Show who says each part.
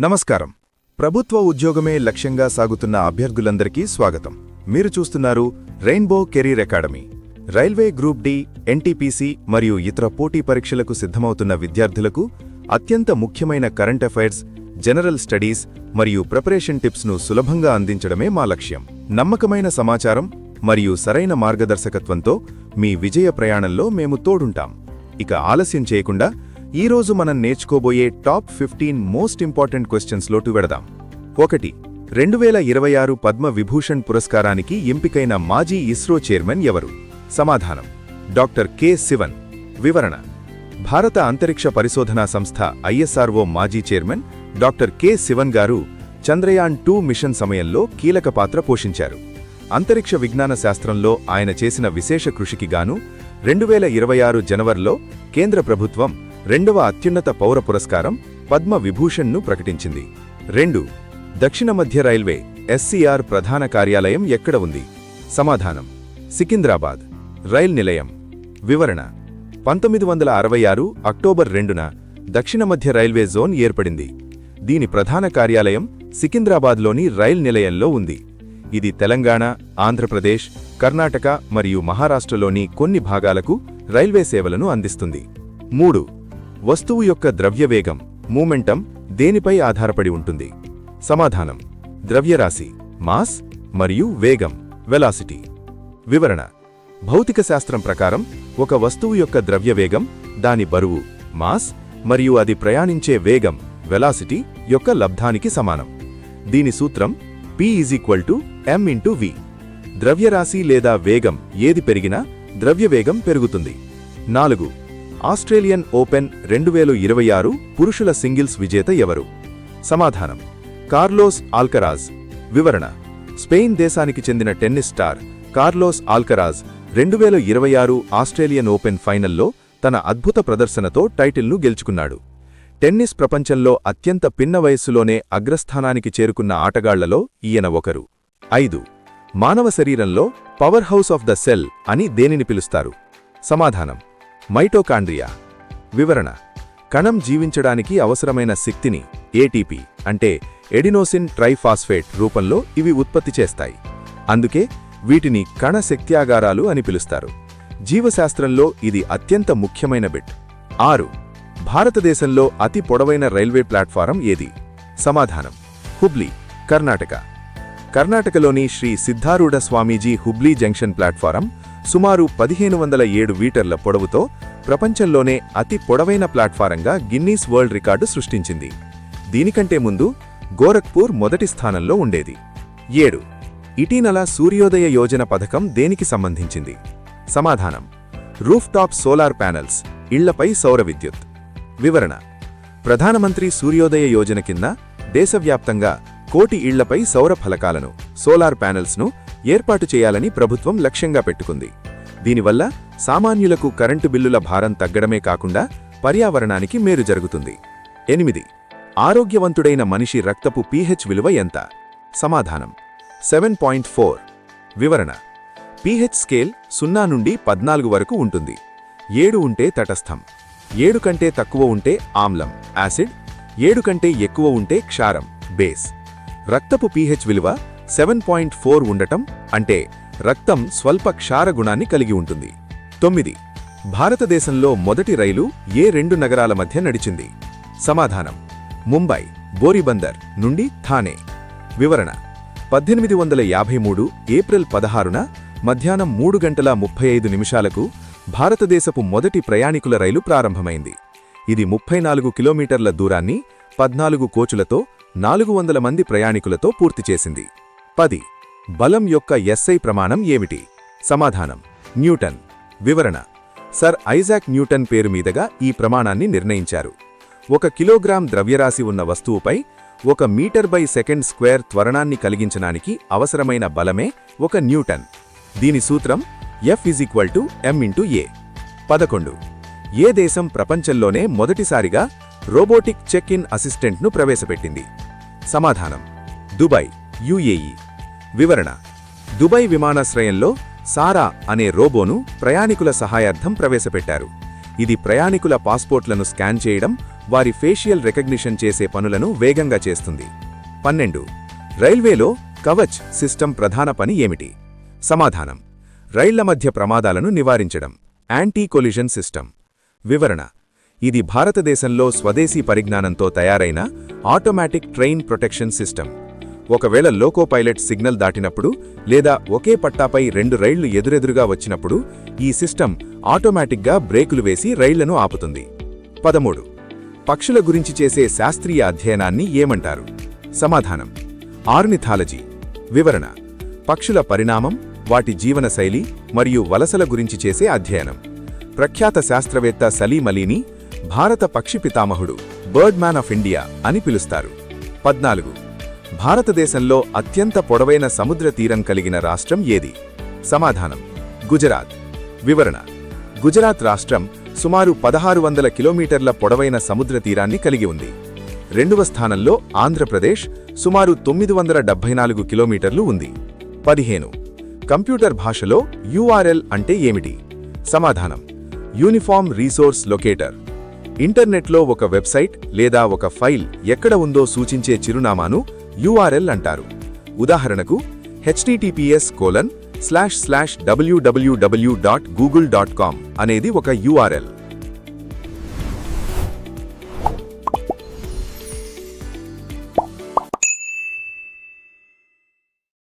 Speaker 1: నమస్కారం. ప్రభుత్వ ఉద్యోగమే లక్ష్యంగా సాగుతున్న అభ్యర్థులందరికీ స్వాగతం. మీరు చూస్తున్నారు rainbow career academy. Railway group D, NTPC మరియు ఇతర పోటీ పరీక్షలకు సిద్ధమవుతున్న విద్యార్థులకు అత్యంత ముఖ్యమైన కరెంట్ అఫైర్స్, జనరల్ స్టడీస్ మరియు ప్రిపరేషన్ టిప్స్ను సులభంగా అందించడమే మా లక్ష్యం. నమ్మకమైన సమాచారం మరియు సరైన మార్గదర్శకత్వంతో మీ విజయ ప్రయాణంలో మేము తోడుంటాం. ఇక ఆలస్యం చేయకుండా ఈరోజు మనం నేర్చుకోబోయే టాప్ 15 మోస్ట్ ఇంపార్టెంట్ క్వశ్చన్స్లోటు వెడదాం. 1. 2026 పద్మ విభూషణ్ పురస్కారానికి ఎంపికైన మాజీ ఇస్రో చైర్మన్ ఎవరు? సమాధానం: డాక్టర్ కె. శివన్. వివరణ: భారత అంతరిక్ష పరిశోధనా సంస్థ ISRO మాజీ చైర్మన్ డాక్టర్ కె. శివన్ గారు చంద్రయాన్ 2 మిషన్ సమయంలో కీలక పాత్ర పోషించారు. అంతరిక్ష విజ్ఞాన శాస్త్రంలో ఆయన చేసిన విశేష కృషికి గాను 2026 జనవరిలో కేంద్ర ప్రభుత్వం రెండవ అత్యున్నత పౌర పురస్కారం పద్మ విభూషణ్ను ప్రకటించింది. 2. దక్షిణ మధ్య రైల్వే SCR ప్రధాన కార్యాలయం ఎక్కడ ఉంది? సమాధానం: సికింద్రాబాద్ రైల్ నిలయం. వివరణ: 1966 అక్టోబర్ 2న దక్షిణ మధ్య రైల్వే జోన్ ఏర్పడింది. దీని ప్రధాన కార్యాలయం సికింద్రాబాద్లోని రైల్ నిలయంలో ఉంది. ఇది తెలంగాణ, ఆంధ్రప్రదేశ్, కర్ణాటక మరియు మహారాష్ట్రలోని కొన్ని భాగాలకు రైల్వే సేవలను అందిస్తుంది. 3. వస్తువు యొక్క ద్రవ్యవేగం మూమెంటం దేనిపై ఆధారపడి ఉంటుంది? సమాధానం: ద్రవ్యరాశి మాస్ మరియు వేగం వెలాసిటీ. వివరణ: భౌతిక శాస్త్రం ప్రకారం ఒక వస్తువు యొక్క ద్రవ్యవేగం దాని బరువు మాస్ మరియు అది ప్రయాణించే వేగం వెలాసిటీ యొక్క లబ్ధానికి సమానం. దీని సూత్రం P=m×v. ద్రవ్యరాశి లేదా వేగం ఏది పెరిగినా ద్రవ్యవేగం పెరుగుతుంది. 4. ఆస్ట్రేలియన్ ఓపెన్ 2026 పురుషుల సింగిల్స్ విజేత ఎవరు? సమాధానం: కార్లోస్ ఆల్కరాజ్. వివరణ: స్పెయిన్ దేశానికి చెందిన tennis star Carlos Alcaraz 2026 Australian open ఫైనల్లో తన అద్భుత ప్రదర్శనతో టైటిల్ను గెలుచుకున్నాడు. టెన్నిస్ ప్రపంచంలో అత్యంత పిన్న వయస్సులోనే అగ్రస్థానానికి చేరుకున్న ఆటగాళ్లలో ఈయన ఒకరు. 5. మానవ శరీరంలో power house of the cell అని దేనిని పిలుస్తారు? సమాధానం: మైటోకాండ్రియా. వివరణ: కణం జీవించడానికి అవసరమైన శక్తిని ATP అంటే ఎడినోసిన్ ట్రైఫాస్ఫేట్ రూపంలో ఇవి ఉత్పత్తి చేస్తాయి. అందుకే వీటిని కణ శక్త్యాగారాలు అని పిలుస్తారు. జీవశాస్త్రంలో ఇది అత్యంత ముఖ్యమైన బిట్. 6. భారతదేశంలో అతి పొడవైన రైల్వే ప్లాట్ఫారం ఏది? సమాధానం: హుబ్లీ కర్ణాటక. కర్ణాటకలోని శ్రీ సిద్ధారూఢ స్వామీజీ హుబ్లీ జంక్షన్ ప్లాట్ఫారం సుమారు 1507 మీటర్ల పొడవుతో ప్రపంచంలోనే అతి పొడవైన ప్లాట్ఫారంగా గిన్నీస్ వరల్డ్ రికార్డు సృష్టించింది. దీనికంటే ముందు గోరఖ్పూర్ మొదటి స్థానంలో ఉండేది. 7. ఇటీనల సూర్యోదయ యోజన పథకం దేనికి సంబంధించింది? సమాధానం: రూఫ్ టాప్ సోలార్ ప్యానెల్స్ ఇళ్లపై సౌర విద్యుత్. వివరణ: ప్రధానమంత్రి సూర్యోదయ యోజన కింద దేశవ్యాప్తంగా 1 కోటి ఇళ్లపై సౌర ఫలకాలను సోలార్ ప్యానెల్స్ను ఏర్పాటు చేయాలని ప్రభుత్వం లక్ష్యంగా పెట్టుకుంది. దీనివల్ల సామాన్యులకు కరెంటు బిల్లుల భారం తగ్గడమే కాకుండా పర్యావరణానికి మేలు జరుగుతుంది. 8. ఆరోగ్యవంతుడైన మనిషి రక్తపు pH విలువ ఎంత? సమాధానం: 7.4. వివరణ: pH స్కేల్ 0 నుండి 14 వరకు ఉంటుంది. 7 ఉంటే తటస్థం, 7 కంటే తక్కువ ఉంటే ఆమ్లం యాసిడ్, 7 కంటే ఎక్కువ ఉంటే క్షారం బేస్. రక్తపు pH విలువ 7.4 ఉండటం అంటే రక్తం స్వల్ప క్షార గుణాన్ని కలిగి ఉంటుంది. 9. భారతదేశంలో మొదటి రైలు ఏ 2 నగరాల మధ్య నడిచింది? సమాధానం: ముంబై బోరీబందర్ నుండి థానే. వివరణ: 1853 ఏప్రిల్ 16న మధ్యాహ్నం 3:35 భారతదేశపు మొదటి ప్రయాణికుల రైలు ప్రారంభమైంది. ఇది 34 కిలోమీటర్ల దూరాన్ని 14 కోచులతో 400 మంది ప్రయాణికులతో పూర్తి చేసింది. 10. బలం యొక్క SI ప్రమాణం ఏమిటి? సమాధానం: న్యూటన్. వివరణ: సర్ ఐజాక్ న్యూటన్ పేరు మీదుగా ఈ ప్రమాణాన్ని నిర్ణయించారు. 1 కిలోగ్రాం ద్రవ్యరాశి ఉన్న వస్తువుపై 1 మీటర్/సెకండ్² త్వరణాన్ని కలిగించడానికి అవసరమైన బలమే 1 న్యూటన్. దీని సూత్రం F=m×a. 11. ఏ దేశం ప్రపంచంలోనే మొదటిసారిగా రోబోటిక్ చెక్-ఇన్ అసిస్టెంట్ను ప్రవేశపెట్టింది? సమాధానం: దుబాయ్ UAE. వివరణ: దుబాయ్ విమానాశ్రయంలో సారా అనే రోబోను ప్రయాణికుల సహాయార్థం ప్రవేశపెట్టారు. ఇది ప్రయాణికుల పాస్పోర్ట్లను స్కాన్ చేయడం, వారి ఫేషియల్ రికగ్నిషన్ చేసే పనులను వేగంగా చేస్తుంది. 12. రైల్వేలో కవచ్ సిస్టమ్ ప్రధాన పని ఏమిటి? సమాధానం: రైళ్ల మధ్య ప్రమాదాలను నివారించడం. Anti collision system. వివరణ: ఇది భారతదేశంలో స్వదేశీ పరిజ్ఞానంతో తయారైన ఆటోమేటిక్ ట్రైన్ ప్రొటెక్షన్ సిస్టమ్. ఒకవేళ లోకో పైలట్ సిగ్నల్ దాటినప్పుడు లేదా ఒకే పట్టాపై 2 రైళ్లు ఎదురెదురుగా వచ్చినప్పుడు ఈ సిస్టమ్ ఆటోమేటిక్గా బ్రేకులు వేసి రైళ్లను ఆపుతుంది. 13. పక్షుల గురించి చేసే శాస్త్రీయ అధ్యయనాన్ని ఏమంటారు? సమాధానం: ఆర్నిథాలజీ. వివరణ: పక్షుల పరిణామం, వాటి జీవనశైలి మరియు వలసల గురించి చేసే అధ్యయనం. ప్రఖ్యాత శాస్త్రవేత్త సలీం అలీని భారత పక్షి పితామహుడు, బర్డ్ మ్యాన్ ఆఫ్ ఇండియా అని పిలుస్తారు. 14. భారతదేశంలో అత్యంత పొడవైన సముద్ర తీరం కలిగిన రాష్ట్రం ఏది? సమాధానం: గుజరాత్. వివరణ: గుజరాత్ రాష్ట్రం సుమారు 1600 కిలోమీటర్ల పొడవైన సముద్ర తీరాన్ని కలిగి ఉంది. 2వ స్థానంలో ఆంధ్రప్రదేశ్ సుమారు 974 కిలోమీటర్లు ఉంది. 15. కంప్యూటర్ భాషలో URL అంటే ఏమిటి? సమాధానం: యూనిఫార్మ్ రీసోర్స్ లొకేటర్. ఇంటర్నెట్లో ఒక వెబ్సైట్ లేదా ఒక ఫైల్ ఎక్కడ ఉందో సూచించే చిరునామాను URL అంటారు. ఉదాహరణకు https://www.google.com అనేది ఒక URL.